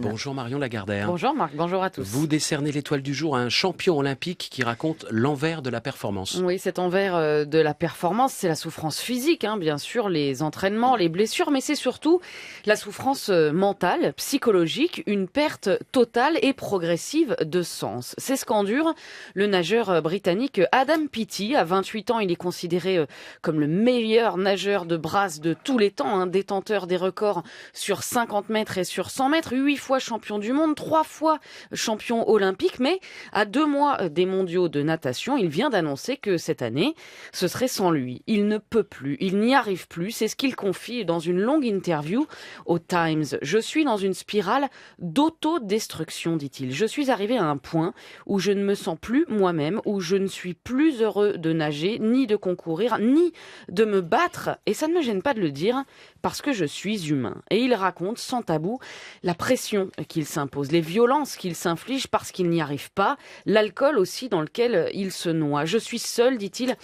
Bonjour Marion Lagardère. Bonjour Marc, bonjour à tous. Vous décernez l'étoile du jour à un champion olympique qui raconte l'envers de la performance. Oui, cet envers de la performance, c'est la souffrance physique, bien sûr, les entraînements, les blessures, mais c'est surtout la souffrance mentale, psychologique, une perte totale et progressive de sens. C'est ce qu'endure le nageur britannique Adam Peaty. À 28 ans, il est considéré comme le meilleur nageur de brasse de tous les temps, détenteur des records sur 50 mètres et sur 100 mètres, 8 fois champion du monde, 3 fois champion olympique, mais à 2 mois des mondiaux de natation, il vient d'annoncer que cette année, ce serait sans lui. Il ne peut plus, il n'y arrive plus, c'est ce qu'il confie dans une longue interview au Times. Je suis dans une spirale d'autodestruction, dit-il. Je suis arrivé à un point où je ne me sens plus moi-même, où je ne suis plus heureux de nager, ni de concourir, ni de me battre, et ça ne me gêne pas de le dire, parce que je suis humain. Et il raconte sans tabou la pression qu'il s'impose, les violences qu'il s'inflige parce qu'il n'y arrive pas, l'alcool aussi dans lequel il se noie. Je suis seul, dit-il,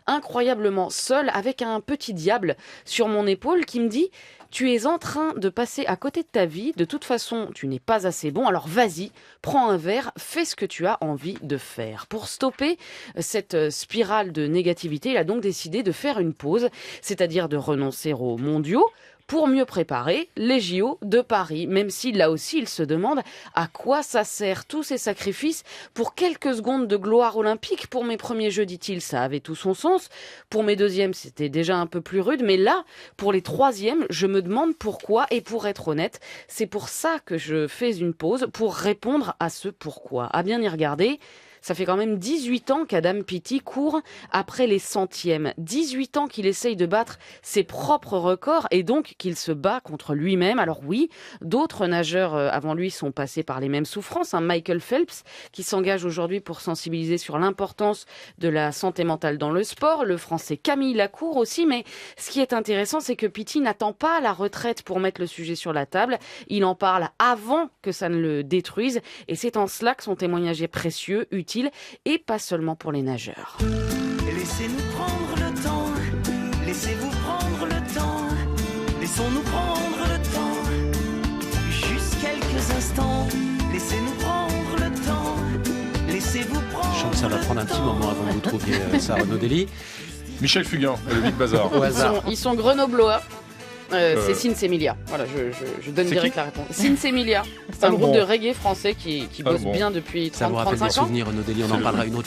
incroyablement seul, avec un petit diable sur mon épaule qui me dit « Tu es en train de passer à côté de ta vie, de toute façon tu n'es pas assez bon, alors vas-y, prends un verre, fais ce que tu as envie de faire ». Pour stopper cette spirale de négativité, il a donc décidé de faire une pause, c'est-à-dire de renoncer aux mondiaux, pour mieux préparer les JO de Paris, même si là aussi il se demande à quoi ça sert tous ces sacrifices pour quelques secondes de gloire olympique. Pour mes premiers jeux, dit-il, ça avait tout son sens. Pour mes deuxièmes, c'était déjà un peu plus rude, mais là, pour les troisièmes, je me demande pourquoi, et pour être honnête, c'est pour ça que je fais une pause, pour répondre à ce pourquoi. À bien y regarder, ça fait quand même 18 ans qu'Adam Peaty court après les centièmes. 18 ans qu'il essaye de battre ses propres records et donc qu'il se bat contre lui-même. Alors oui, d'autres nageurs avant lui sont passés par les mêmes souffrances. Michael Phelps qui s'engage aujourd'hui pour sensibiliser sur l'importance de la santé mentale dans le sport. Le français Camille Lacour aussi. Mais ce qui est intéressant, c'est que Peaty n'attend pas la retraite pour mettre le sujet sur la table. Il en parle avant que ça ne le détruise. Et c'est en cela que son témoignage est précieux, utile et pas seulement pour les nageurs. Laissez-nous prendre le temps, laissez-vous prendre le temps, laissons-nous prendre le temps, juste quelques instants, laissez-nous prendre le temps, laissez-vous prendre. Je sens que ça va prendre un petit moment avant que vous trouviez ça, Renaud Dely. Michel Fugain, le Big Bazar. Au hasard. Ils sont grenoblois. C'est Sinsemilia. Voilà, je donne direct la réponse. Sinsemilia, c'est un groupe de reggae français qui bosse bien depuis 30-35 ans. Ça vous rappelle des souvenirs, Renaud Dely, on en parlera une autre fois.